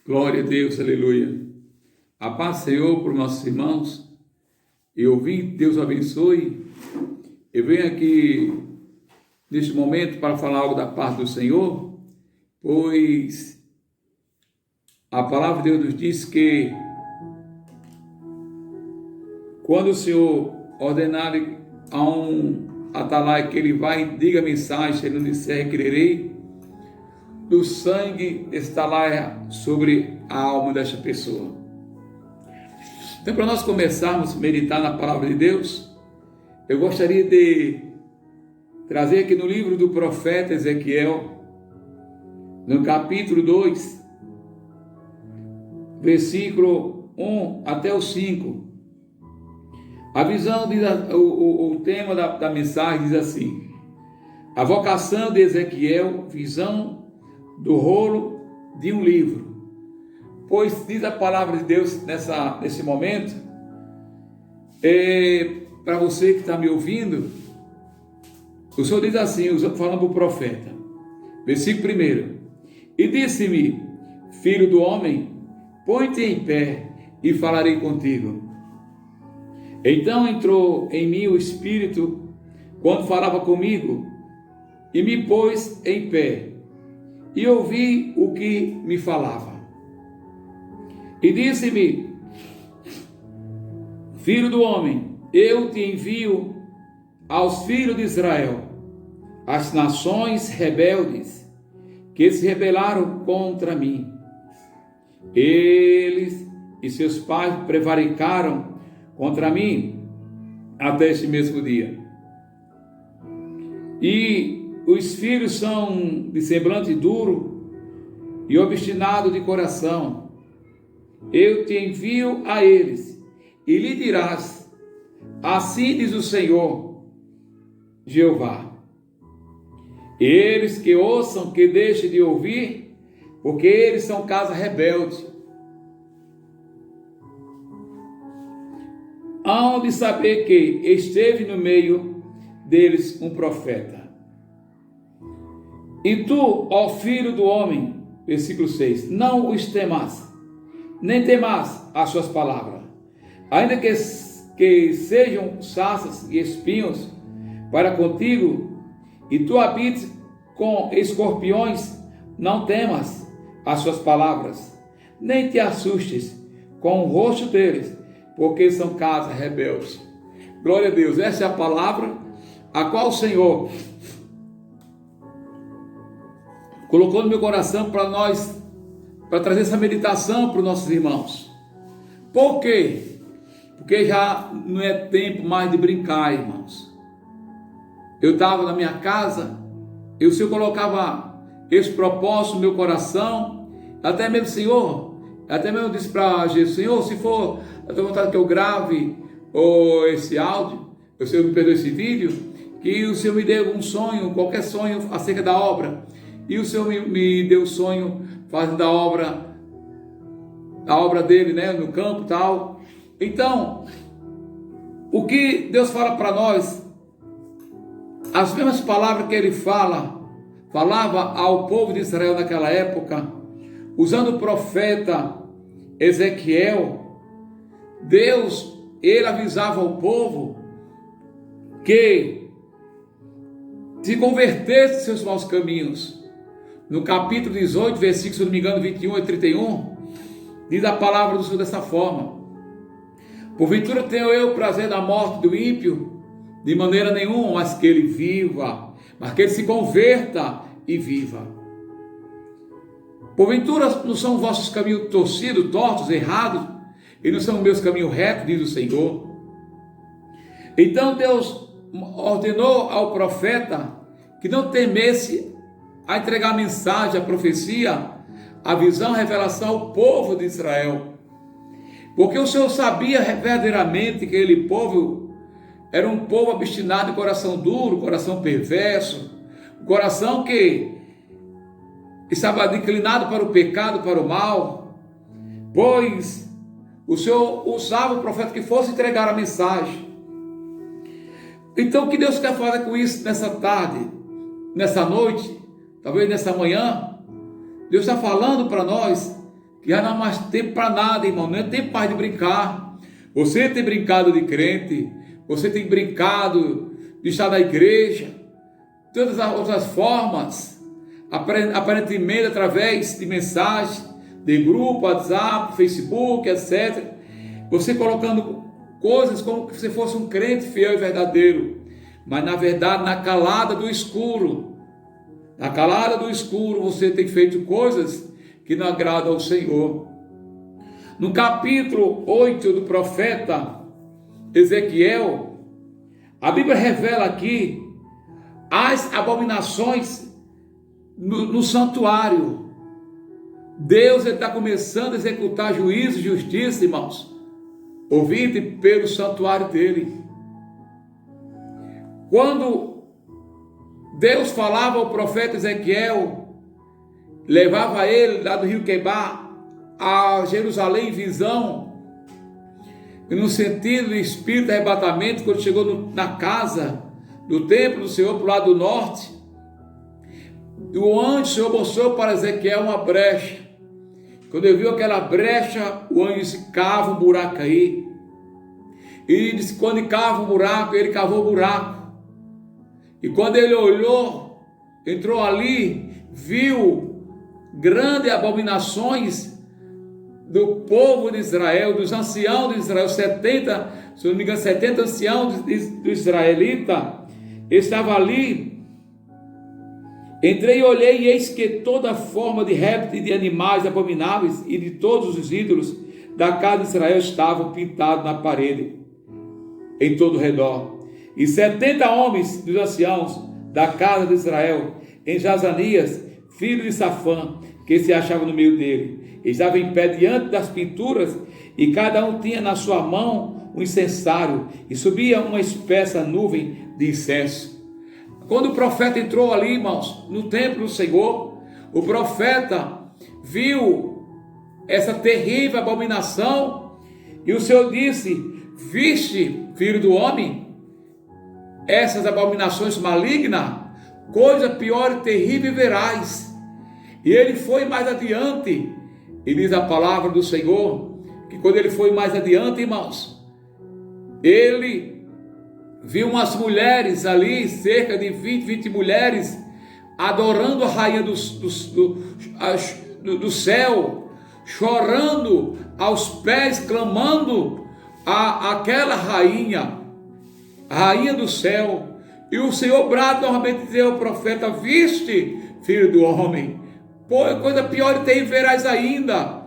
Glória a Deus, aleluia. A paz do Senhor para os nossos irmãos. Eu vim, Deus abençoe. Eu venho aqui neste momento para falar algo da parte do Senhor, pois a palavra de Deus nos diz que quando o Senhor ordenar a um atalaia que ele vai e diga a mensagem, se ele não disser, requererei do sangue desse atalaia sobre a alma desta pessoa. Então, para nós começarmos a meditar na palavra de Deus, eu gostaria de trazer aqui no livro do profeta Ezequiel, no capítulo 2, versículo 1 até o 5. A visão, diz, o tema da mensagem diz assim: a vocação de Ezequiel, visão do rolo de um livro. Pois diz a palavra de Deus nesse momento, para você que está me ouvindo, o Senhor diz assim, falando para o profeta, versículo 1: e disse-me, filho do homem, põe-te em pé e falarei contigo. Então entrou em mim o Espírito quando falava comigo e me pôs em pé e ouvi o que me falava. E disse-me, filho do homem, eu te envio aos filhos de Israel, as nações rebeldes que se rebelaram contra mim. Eles e seus pais prevaricaram contra mim até este mesmo dia. E os filhos são de semblante duro e obstinado de coração. Eu te envio a eles e lhe dirás, assim diz o Senhor Jeová. Eles que ouçam, que deixem de ouvir, porque eles são casa rebelde. Hão de saber que esteve no meio deles um profeta. E tu, ó filho do homem, versículo 6, não os temas, nem temas as suas palavras, ainda que sejam sarças e espinhos para contigo, e tu habites com escorpiões, não temas as suas palavras, nem te assustes com o rosto deles, porque são casas rebeldes. Glória a Deus, essa é a palavra a qual o Senhor colocou no meu coração para trazer essa meditação para os nossos irmãos. Por quê? Porque já não é tempo mais de brincar, irmãos. Eu estava na minha casa, e o Senhor colocava esse propósito no meu coração, até mesmo, Senhor, até mesmo eu disse para Jesus, Senhor, se for a tua vontade que eu grave esse áudio, o Senhor me perdoe esse vídeo, que o Senhor me dê um sonho, qualquer sonho acerca da obra. E o Senhor me deu o sonho fazendo a obra dele, né, no campo e tal. Então, o que Deus fala para nós, as mesmas palavras que ele falava ao povo de Israel naquela época, usando o profeta Ezequiel, Deus, ele avisava ao povo que se convertesse de seus maus caminhos. No capítulo 18, versículo, se não me engano, 21 e 31, diz a palavra do Senhor dessa forma: porventura tenho eu prazer da morte do ímpio? De maneira nenhuma, mas que ele viva, mas que ele se converta e viva. Porventura não são vossos caminhos torcidos, tortos, errados, e não são meus caminhos retos, diz o Senhor. Então Deus ordenou ao profeta que não temesse a entregar a mensagem, a profecia, a visão, a revelação ao povo de Israel. Porque o Senhor sabia verdadeiramente que aquele povo era um povo obstinado, de coração duro, coração perverso, coração que estava inclinado para o pecado, para o mal. Pois o Senhor usava o profeta que fosse entregar a mensagem. Então o que Deus quer fazer com isso nessa tarde, nessa noite, talvez nessa manhã? Deus está falando para nós que já não há mais tempo para nada, irmão, não é tempo mais de brincar. Você tem brincado de crente, você tem brincado de estar na igreja, todas as outras formas, aparentemente através de mensagens, de grupo, WhatsApp, Facebook, etc. Você colocando coisas como se você fosse um crente fiel e verdadeiro, mas na verdade, na calada do escuro, você tem feito coisas que não agradam ao Senhor. No capítulo 8 do profeta Ezequiel, a Bíblia revela aqui as abominações no santuário. Deus está começando a executar juízo e justiça, irmãos, ouvinte, pelo santuário dele. Quando Deus falava ao profeta Ezequiel, levava ele lá do rio Quebar a Jerusalém em visão, e no sentido de espírito de arrebatamento, quando chegou na casa do templo do Senhor, para o lado do norte, o anjo do Senhor mostrou para Ezequiel uma brecha. Quando ele viu aquela brecha, o anjo disse: cava um buraco aí. E ele disse: quando ele cava um buraco, ele cavou um buraco. E quando ele olhou, entrou ali, viu grandes abominações do povo de Israel, dos anciãos de Israel, 70, se não me engano, 70 anciãos do israelita, estava ali. Entrei e olhei, e eis que toda forma de répteis e de animais abomináveis e de todos os ídolos da casa de Israel estavam pintados na parede, em todo o redor. E 70 homens dos anciãos da casa de Israel, em Jazanias, filho de Safã, que se achava no meio dele, estava em pé diante das pinturas, e cada um tinha na sua mão um incensário, e subia uma espessa nuvem de incenso. Quando o profeta entrou ali, irmãos, no templo do Senhor, o profeta viu essa terrível abominação, e o Senhor disse: viste, filho do homem, essas abominações malignas, coisa pior e terrível verás. E ele foi mais adiante, e diz a palavra do Senhor, que quando ele foi mais adiante, irmãos, ele viu umas mulheres ali, cerca de 20 mulheres, adorando a rainha do céu, chorando aos pés, clamando aquela rainha, a rainha do céu. E o Senhor brada novamente, diz ao profeta: viste, filho do homem, coisa pior e terrível verás ainda.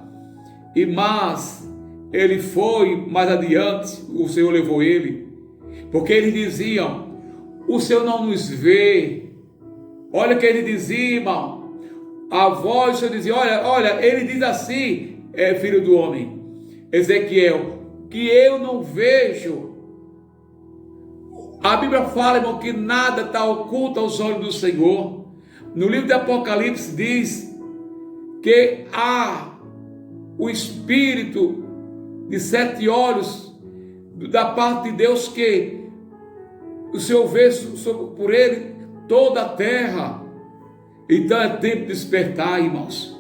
Mas ele foi mais adiante, o Senhor levou ele, porque eles diziam: o Senhor não nos vê. Olha o que ele dizia, irmão. A voz do Senhor dizia: olha, ele diz assim, filho do homem, Ezequiel, que eu não vejo. A Bíblia fala, irmão, que nada está oculto aos olhos do Senhor. No livro de Apocalipse diz que há o espírito de 7 olhos da parte de Deus, que o Senhor vê por ele toda a terra. Então é tempo de despertar, irmãos.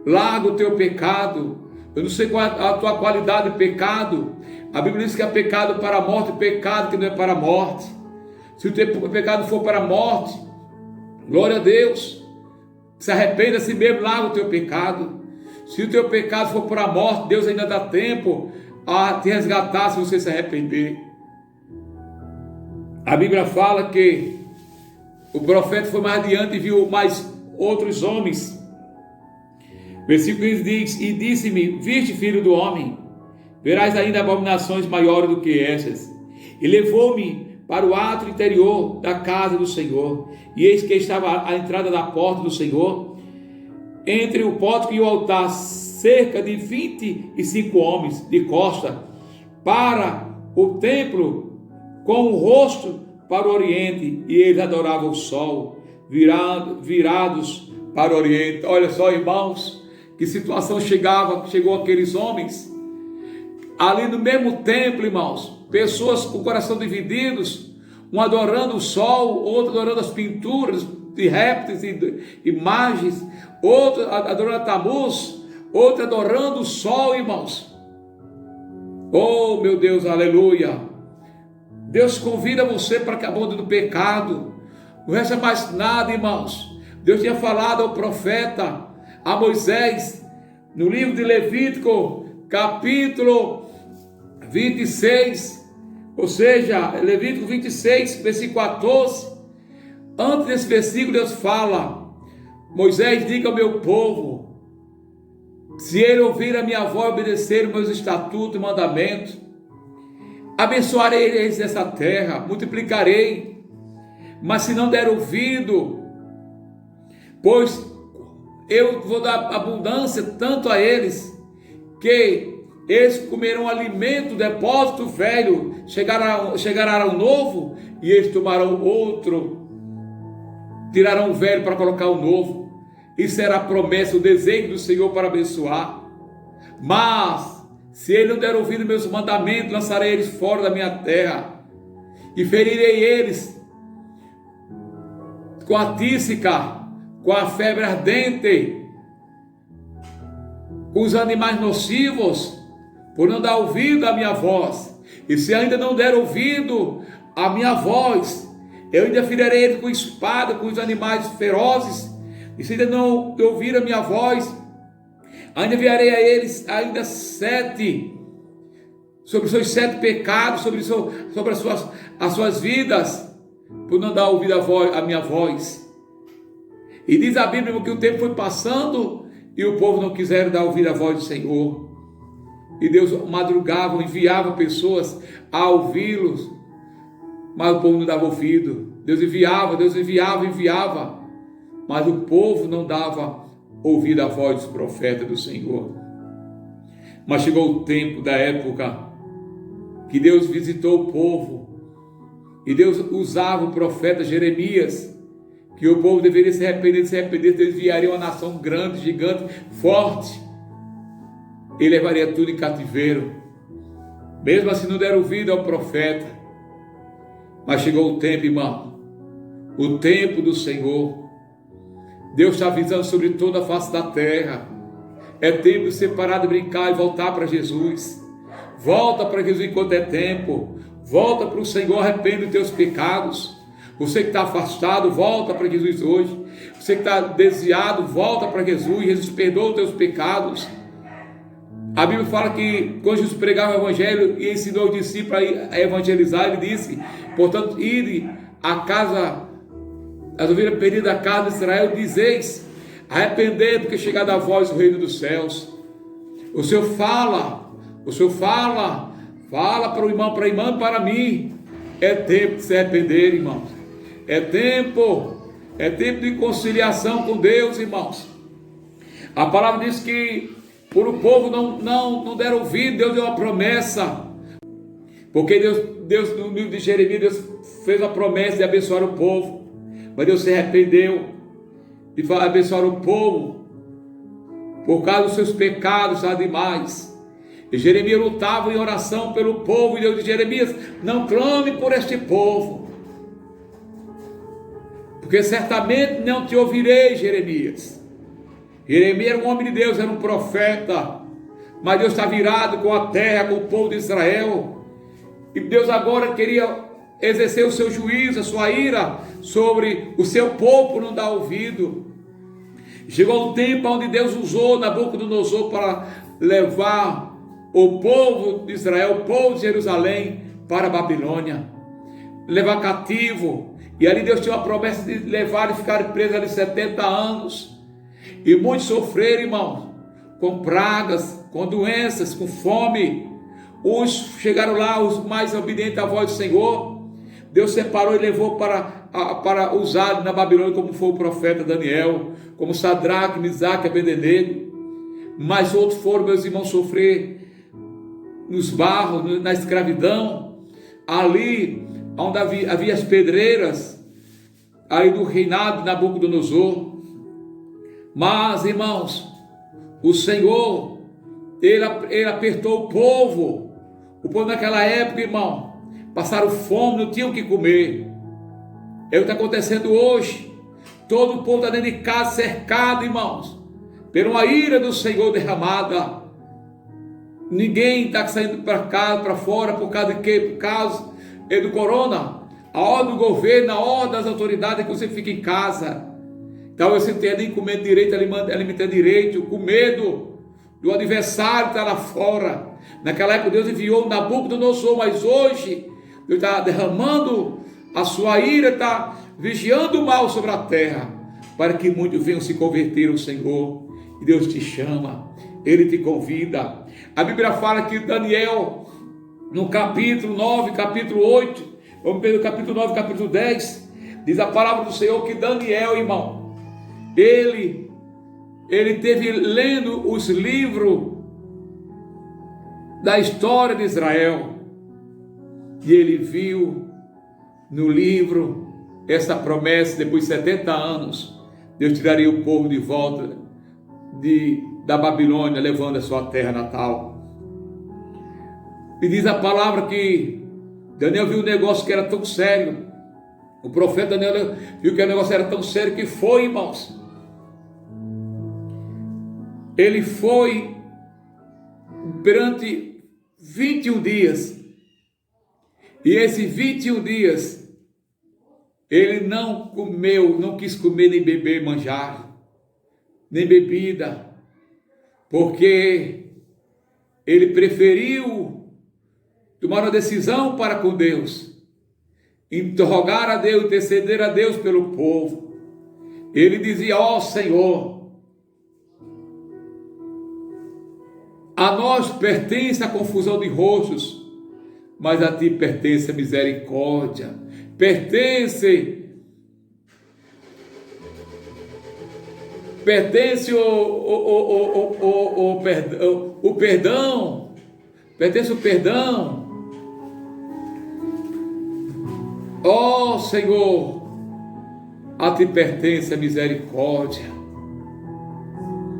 Larga o teu pecado. Eu não sei qual é a tua qualidade de pecado. A Bíblia diz que é pecado para a morte, pecado que não é para a morte. Se o teu pecado for para a morte, glória a Deus, se arrependa a si mesmo, larga o teu pecado. Se o teu pecado for para a morte, Deus ainda dá tempo a te resgatar se você se arrepender. A Bíblia fala que o profeta foi mais adiante e viu mais outros homens. Versículo 15 diz: e disse-me: viste, filho do homem, verás ainda abominações maiores do que estas. E levou-me para o átrio interior da casa do Senhor, e eis que estava à entrada da porta do Senhor, entre o pórtico e o altar, cerca de 25 homens de costa para o templo, com o rosto para o oriente, e eles adoravam o sol, virados para o oriente. Olha só, irmãos, que situação chegou aqueles homens ali no mesmo templo, irmãos, pessoas com o coração divididos, um adorando o sol, outro adorando as pinturas de répteis e imagens, outro adorando a Tamuz, outro adorando o sol, irmãos. Oh, meu Deus, aleluia. Deus convida você para que abunde do pecado. Não resta mais nada, irmãos. Deus tinha falado ao profeta, a Moisés, no livro de Levítico, capítulo 26, ou seja, Levítico 26, versículo 14. Antes desse versículo, Deus fala: Moisés, diga ao meu povo, se ele ouvir a minha voz e obedecer os meus estatutos e mandamentos, abençoarei eles nessa terra, multiplicarei. Mas se não der ouvido, pois eu vou dar abundância tanto a eles, que eles comerão alimento, depósito velho, chegará ao novo, e eles tomarão outro, tirarão o velho para colocar o novo. Isso será a promessa, o desejo do Senhor para abençoar. Mas se ele não der ouvido meus mandamentos, lançarei eles fora da minha terra e ferirei eles com a tísica, com a febre ardente, com os animais nocivos, por não dar ouvido à minha voz. E se ainda não der ouvido à minha voz, eu ainda ferirei eles com espada, com os animais ferozes. E se ainda não ouvir a minha voz, ainda enviarei a eles ainda 7, sobre os seus 7 pecados, sobre as suas vidas, por não dar ouvido à minha voz. E diz a Bíblia que o tempo foi passando e o povo não quiseram dar ouvido à voz do Senhor. E Deus madrugava, enviava pessoas a ouvi-los, mas o povo não dava ouvido. Deus enviava, mas o povo não dava ouvido à voz dos profetas do Senhor. Mas chegou o tempo da época que Deus visitou o povo, e Deus usava o profeta Jeremias, que o povo deveria se arrepender, Deus enviaria uma nação grande, gigante, forte, e levaria tudo em cativeiro. Mesmo assim não deram ouvido ao profeta. Mas chegou o tempo, irmão, o tempo do Senhor. Deus está avisando sobre toda a face da terra. É tempo de você parar de brincar e voltar para Jesus. Volta para Jesus enquanto é tempo. Volta para o Senhor, arrepende dos teus pecados. Você que está afastado, volta para Jesus hoje. Você que está desviado, volta para Jesus. Jesus perdoa os teus pecados. A Bíblia fala que quando Jesus pregava o Evangelho e ensinou os discípulos a evangelizar, ele disse: portanto, ide à casa, as ovelhas perdidas da casa de Israel, dizeis: arrependei, porque chegada a vós o reino dos céus. O Senhor fala para o irmão, para a irmã, para mim. É tempo de se arrepender, irmãos. É tempo de conciliação com Deus, irmãos. A palavra diz que por o povo não der ouvido, Deus deu uma promessa. Porque Deus no livro de Jeremias, Deus fez a promessa de abençoar o povo. Mas Deus se arrependeu de abençoar o povo por causa dos seus pecados demais. E Jeremias lutava em oração pelo povo, e Deus disse: Jeremias, não clame por este povo, porque certamente não te ouvirei, Jeremias. Jeremias era um homem de Deus, era um profeta, mas Deus está virado com a terra, com o povo de Israel, e Deus agora queria exercer o seu juízo, a sua ira sobre o seu povo por não dar ouvido. Chegou um tempo onde Deus usou Nabucodonosor para levar o povo de Israel, o povo de Jerusalém, para a Babilônia, levar cativo. E ali Deus tinha uma promessa de levar e ficar presos ali 70 anos. E muitos sofreram, irmãos, com pragas, com doenças, com fome. Uns chegaram lá, os mais obedientes à voz do Senhor, Deus separou e levou para usar na Babilônia, como foi o profeta Daniel, como Sadraque, Misaque e Abednego. Mas outros foram, meus irmãos, sofrer nos barros, na escravidão, ali onde havia as pedreiras, aí do reinado de Nabucodonosor. Mas, irmãos, o Senhor, ele apertou o povo naquela época, irmão, passaram fome, não tinham o que comer. É o que está acontecendo hoje. Todo o povo está dentro de casa, cercado, irmãos, por uma ira do Senhor derramada. Ninguém está saindo para casa, para fora, por causa de quê? Por causa do corona. A ordem do governo, a ordem das autoridades é que você fique em casa. Então você não tem nem comendo direito, alimentando direito, com medo do adversário estar lá fora. Naquela época Deus enviou Nabucodonosor, mas hoje Deus está derramando a sua ira, está vigiando o mal sobre a terra, para que muitos venham se converter ao Senhor. E Deus te chama, Ele te convida. A Bíblia fala que Daniel, no capítulo 9, capítulo 8, vamos ver no capítulo 9, capítulo 10, diz a palavra do Senhor que Daniel, irmão, ele teve lendo os livros da história de Israel, e ele viu no livro essa promessa: depois de 70 anos, Deus tiraria o povo de volta da Babilônia, levando a sua terra natal. E diz a palavra que Daniel viu um negócio que era tão sério. O profeta Daniel viu que o negócio era tão sério que foi, irmãos. Ele foi durante 21 dias. E esses 21 dias, ele não comeu, não quis comer nem beber manjar, nem bebida, porque ele preferiu tomar uma decisão para com Deus, interrogar a Deus, interceder a Deus pelo povo. Ele dizia: ó Senhor, a nós pertence a confusão de rostos, mas a ti pertence a misericórdia, pertence o perdão, pertence o perdão. Ó Senhor, a ti pertence a misericórdia.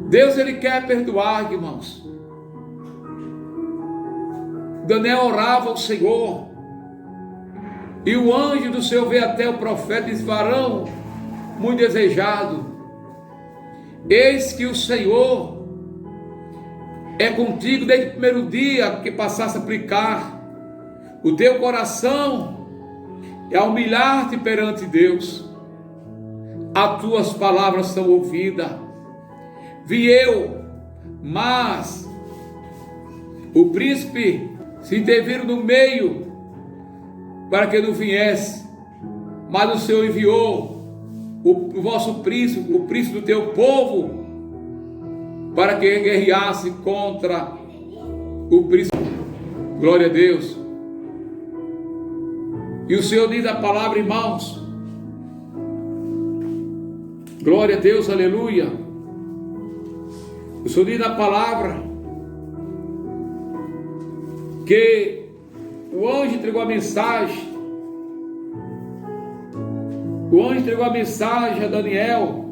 Deus, Ele quer perdoar, irmãos. Daniel orava ao Senhor, e o anjo do Senhor veio até o profeta e disse: varão muito desejado, eis que o Senhor é contigo desde o primeiro dia que passaste a aplicar o teu coração e a humilhar-te perante Deus. As tuas palavras são ouvidas. Vi eu, mas o príncipe se interviram no meio para que não viesse, mas o Senhor enviou o vosso príncipe, o príncipe do teu povo, para que guerreasse contra o príncipe. Glória a Deus. E o Senhor diz a palavra, irmãos, glória a Deus, aleluia. O Senhor diz a palavra que o anjo entregou a mensagem. O anjo entregou a mensagem a Daniel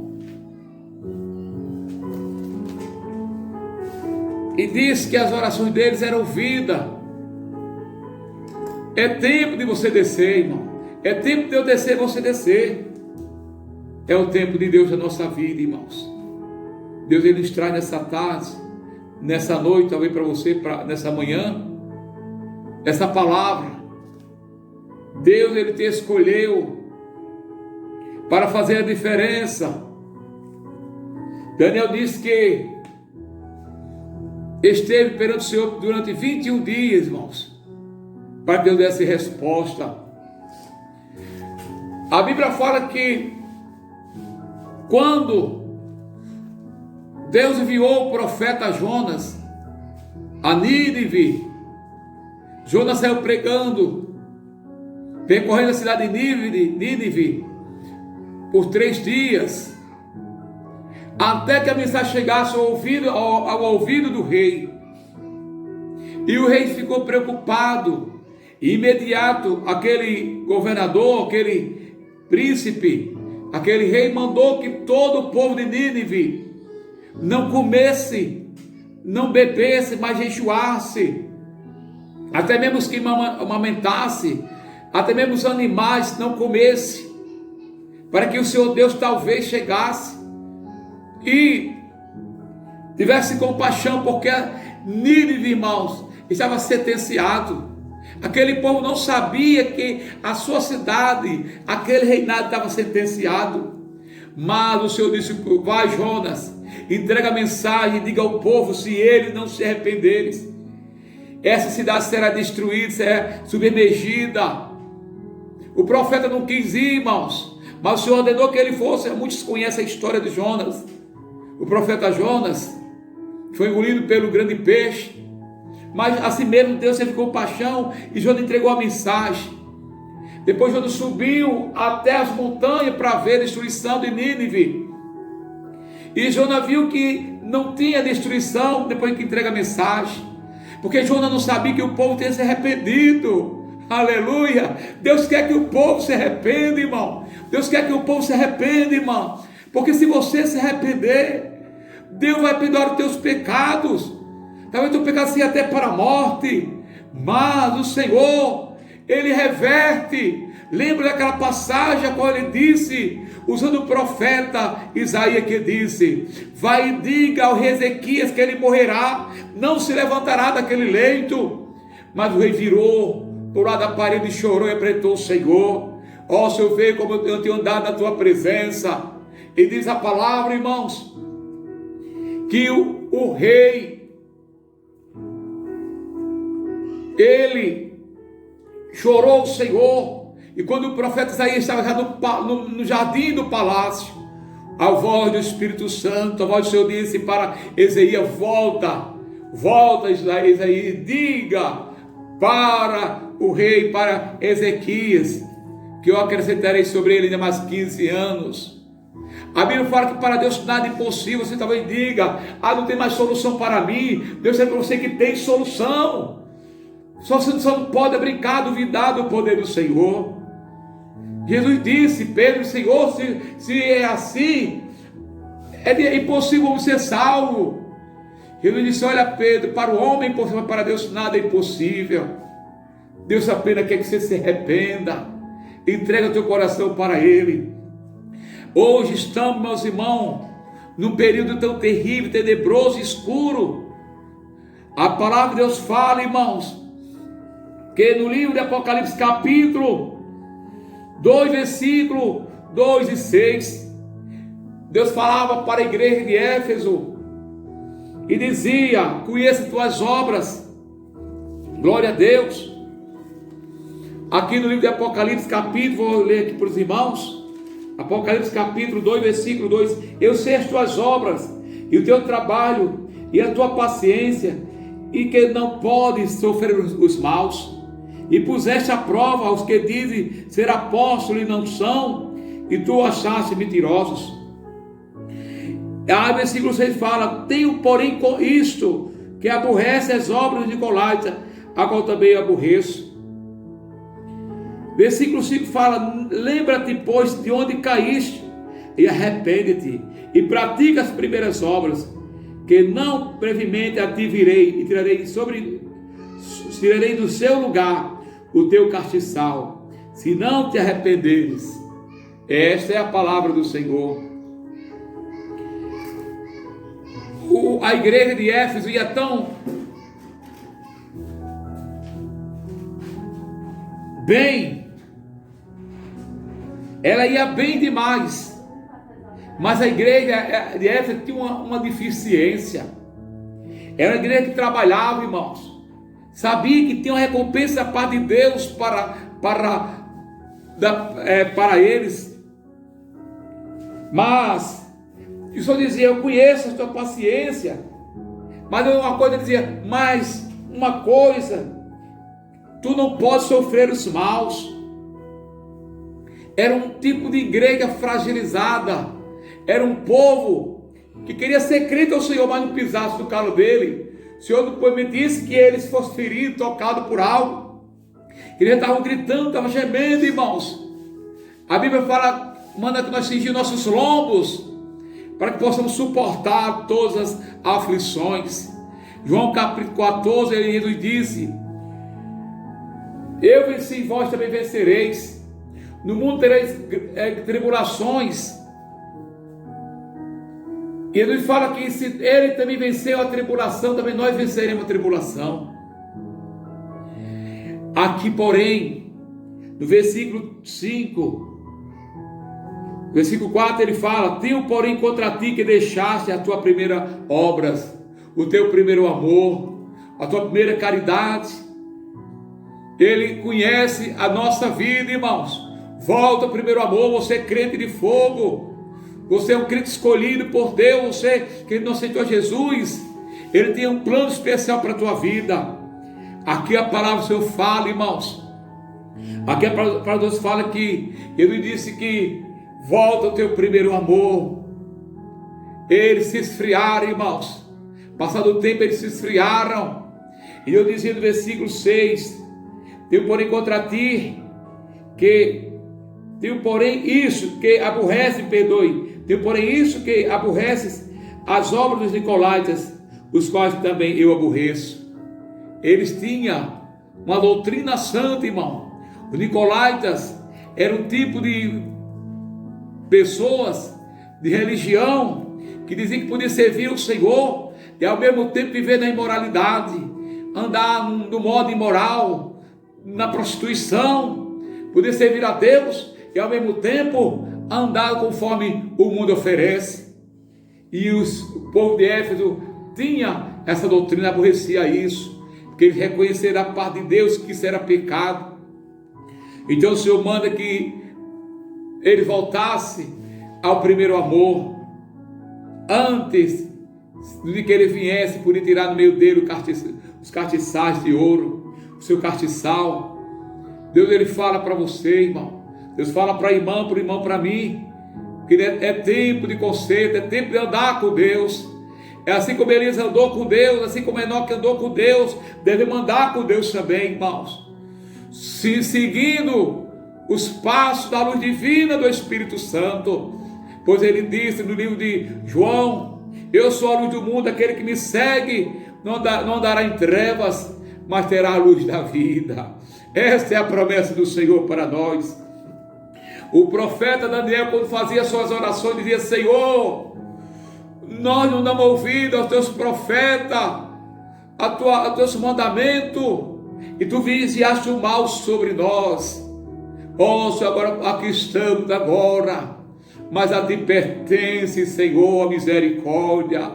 e disse que as orações deles eram ouvidas. É tempo de você descer, irmão. É tempo de eu descer e você descer. É o tempo de Deus na nossa vida, irmãos. Deus, Ele nos traz nessa tarde, nessa noite, talvez para você, nessa manhã, essa palavra. Deus, Ele te escolheu para fazer a diferença. Daniel disse que esteve perante o Senhor durante 21 dias, irmãos, para que Deus desse resposta. A Bíblia fala que quando Deus enviou o profeta Jonas a Nínive, Jonas saiu pregando, percorrendo a cidade de Nínive por 3 dias, até que a mensagem chegasse ao ouvido do rei. E o rei ficou preocupado. E imediato, aquele governador, aquele príncipe, aquele rei mandou que todo o povo de Nínive não comesse, não bebesse, mas jejuasse, até mesmo os que amamentasse, até mesmo os animais não comesse, para que o Senhor Deus talvez chegasse e tivesse compaixão, porque Nínive, irmãos, estava sentenciado. Aquele povo não sabia que a sua cidade, aquele reinado estava sentenciado. Mas o Senhor disse: vai, Jonas, entrega a mensagem, diga ao povo, se eles não se arrependerem, essa cidade será destruída, será submergida. O profeta não quis ir, irmãos, mas o Senhor ordenou que ele fosse. Muitos conhecem a história de Jonas. O profeta Jonas foi engolido pelo grande peixe, mas assim mesmo Deus teve compaixão e Jonas entregou a mensagem. Depois Jonas subiu até as montanhas para ver a destruição de Nínive. E Jonas viu que não tinha destruição depois que entrega a mensagem, porque Jonas não sabia que o povo tinha se arrependido. Aleluia! Deus quer que o povo se arrependa, irmão. Deus quer que o povo se arrependa, irmão. Porque se você se arrepender, Deus vai perdoar os teus pecados. Talvez o teu pecado seja até para a morte, mas o Senhor, Ele reverte. Lembra daquela passagem a qual Ele disse, usando o profeta Isaías, que disse: vai e diga ao rei Ezequias que ele morrerá, não se levantará daquele leito. Mas o rei virou por lado da parede e chorou e apretou o Senhor. Ó, Senhor, veio como eu tenho andado na tua presença. E diz a palavra, irmãos, que o rei, ele chorou o Senhor. E quando o profeta Isaías estava já no jardim do palácio, a voz do Espírito Santo, a voz do Senhor disse para Ezequias: volta Isaías, diga para o rei, para Ezequias, que eu acrescentarei sobre ele ainda mais 15 anos. A Bíblia fala que para Deus nada é impossível. Você talvez diga: não tem mais solução para mim. Deus é para você que tem solução. Você só não pode brincar, duvidar do poder do Senhor. Jesus disse: Pedro, Senhor, se é assim, é impossível ser salvo. Jesus disse: olha, Pedro, para o homem é impossível, para Deus nada é impossível. Deus apenas quer que você se arrependa, entrega o teu coração para Ele. Hoje estamos, meus irmãos, num período tão terrível, tenebroso, escuro. A palavra de Deus fala, irmãos, que no livro de Apocalipse, capítulo 2, versículo 2 e 6, Deus falava para a igreja de Éfeso e dizia: conheça tuas obras. Glória a Deus. Aqui no livro de Apocalipse, capítulo, vou ler aqui para os irmãos, Apocalipse capítulo 2, versículo 2: eu sei as tuas obras, e o teu trabalho, e a tua paciência, e que não podes sofrer os maus, e puseste à prova os que dizem ser apóstolos e não são, e tu achaste mentirosos. Aí versículo 6 fala: tenho porém com isto, que aborrece as obras de Nicolaita, a qual também aborreço. Versículo 5 fala: lembra-te, pois, de onde caíste, e arrepende-te, e pratica as primeiras obras, que não brevemente a ti virei, e tirarei do seu lugar o teu castiçal, se não te arrependeres. Esta é a palavra do Senhor. A igreja de Éfeso ia tão bem, ela ia bem demais, mas a igreja de Éfeso tinha uma deficiência. Era uma igreja que trabalhava, irmãos, sabia que tinha uma recompensa da parte de Deus para eles, mas o Senhor dizia: eu conheço a tua paciência, mas uma coisa dizia: mas uma coisa, tu não podes sofrer os maus. Era um tipo de igreja fragilizada, era um povo que queria ser crente ao Senhor, mas não pisasse no calo dele. O Senhor não permitisse que eles fossem feridos, tocados por algo. Eles estavam gritando, estavam gemendo, irmãos. A Bíblia fala, manda que nós cingimos nossos lombos, para que possamos suportar todas as aflições. João capítulo 14, ele disse: eu venci, vós também vencereis. No mundo tereis tribulações, E ele fala que se ele também venceu a tribulação, também nós venceremos a tribulação. Aqui, porém, no versículo 5, versículo 4, ele fala: tenho, porém, contra ti que deixaste a tua primeira obras, o teu primeiro amor, a tua primeira caridade. Ele conhece a nossa vida, irmãos. Volta ao primeiro amor. Você é crente de fogo, você é um crente escolhido por Deus, você que não aceitou Jesus, Ele tem um plano especial para a tua vida. Aqui a palavra do Senhor fala, irmãos. Aqui a palavra do Deus fala que Ele disse que volta ao teu primeiro amor. Eles se esfriaram, irmãos. Passado o tempo eles se esfriaram. E eu dizia no versículo 6: tenho porém contra ti que tenho porém isso que aborrece, perdoe, tenho porém isso que aborreces as obras dos nicolaítas, os quais também eu aborreço. Eles tinham uma doutrina santa, irmão. Os nicolaítas eram um tipo de pessoas de religião que diziam que podia servir o Senhor e ao mesmo tempo viver na imoralidade, andar no modo imoral, na prostituição, poder servir a Deus e ao mesmo tempo andar conforme o mundo oferece. E o povo de Éfeso tinha essa doutrina, aborrecia isso, porque eles reconheceram a parte de Deus que isso era pecado. Então o Senhor manda que ele voltasse ao primeiro amor, antes de que ele viesse, podia tirar no meio dele os castiçais de ouro, o seu castiçal. Deus, ele fala para você, irmão. Deus fala para irmão, para mim, que é tempo de conserto, é tempo de andar com Deus. É assim como Elias andou com Deus, assim como Enoque andou com Deus, deve andar com Deus também, irmãos. Se seguindo os passos da luz divina do Espírito Santo. Pois ele disse no livro de João: eu sou a luz do mundo, aquele que me segue não andará em trevas, mas terá a luz da vida. Esta é a promessa do Senhor para nós. O profeta Daniel, quando fazia suas orações, dizia: Senhor, nós não damos ouvido aos teus profetas, a teus mandamentos, e tu vigiaste o mal sobre nós. Ó Senhor, agora aqui estamos agora, mas a ti pertence, Senhor, a misericórdia.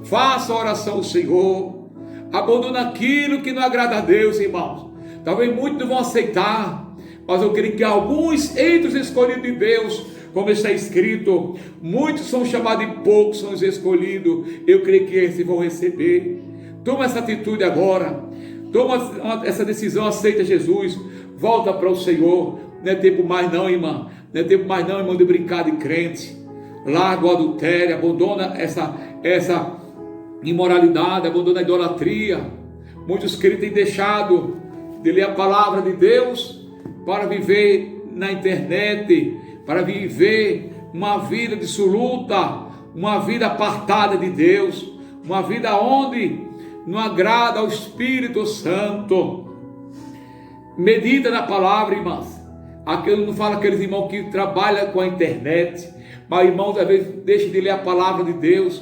Faça a oração, Senhor. Abandona aquilo que não agrada a Deus, irmãos. Talvez muitos não vão aceitar, mas eu creio que alguns entre os escolhidos de Deus, como está escrito, muitos são chamados e poucos são os escolhidos. Eu creio que esses vão receber. Toma essa atitude agora. Toma essa decisão, aceita Jesus. Volta para o Senhor. Não é tempo mais não, irmã. Não é tempo mais não, irmão, de brincar de crente. Larga o adultério, abandona essa imoralidade, abandona a idolatria. Muitos crentes têm deixado de ler a palavra de Deus para viver na internet, para viver uma vida dissoluta, uma vida apartada de Deus, uma vida onde não agrada ao Espírito Santo. Medita na palavra, irmãos. Aquilo não fala aqueles irmãos que trabalham com a internet, mas irmãos, às vezes deixa de ler a palavra de Deus,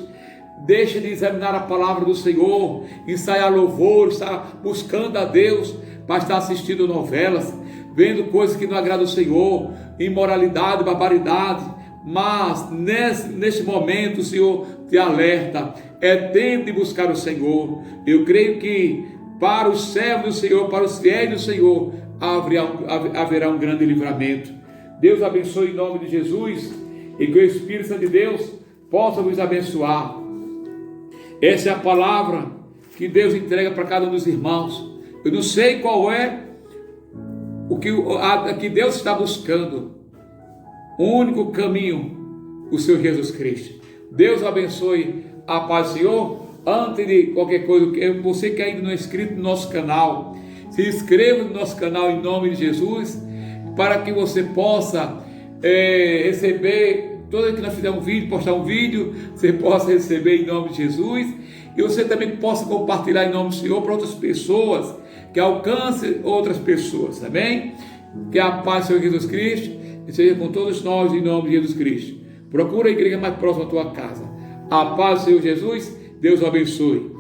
deixa de examinar a palavra do Senhor, ensaiar louvor, estar buscando a Deus, para estar assistindo novelas, vendo coisas que não agradam ao Senhor, imoralidade, barbaridade. Mas nesse momento o Senhor te alerta, é tempo de buscar o Senhor. Eu creio que para os servos do Senhor, para os fiéis do Senhor, haverá um grande livramento. Deus abençoe em nome de Jesus, e que o Espírito Santo de Deus possa nos abençoar. Essa é a palavra que Deus entrega para cada um dos irmãos. Eu não sei qual é o que Deus está buscando. O único caminho, o Senhor Jesus Cristo. Deus abençoe. A paz do Senhor. Antes de qualquer coisa, você que ainda não é inscrito no nosso canal, se inscreva no nosso canal em nome de Jesus, para que você possa receber, toda vez que nós fizermos um vídeo, postar um vídeo, você possa receber em nome de Jesus, e você também possa compartilhar em nome do Senhor para outras pessoas, que alcance outras pessoas, amém? Que a paz do Senhor Jesus Cristo seja com todos nós em nome de Jesus Cristo. Procura a igreja mais próxima da tua casa. A paz do Senhor Jesus, Deus o abençoe.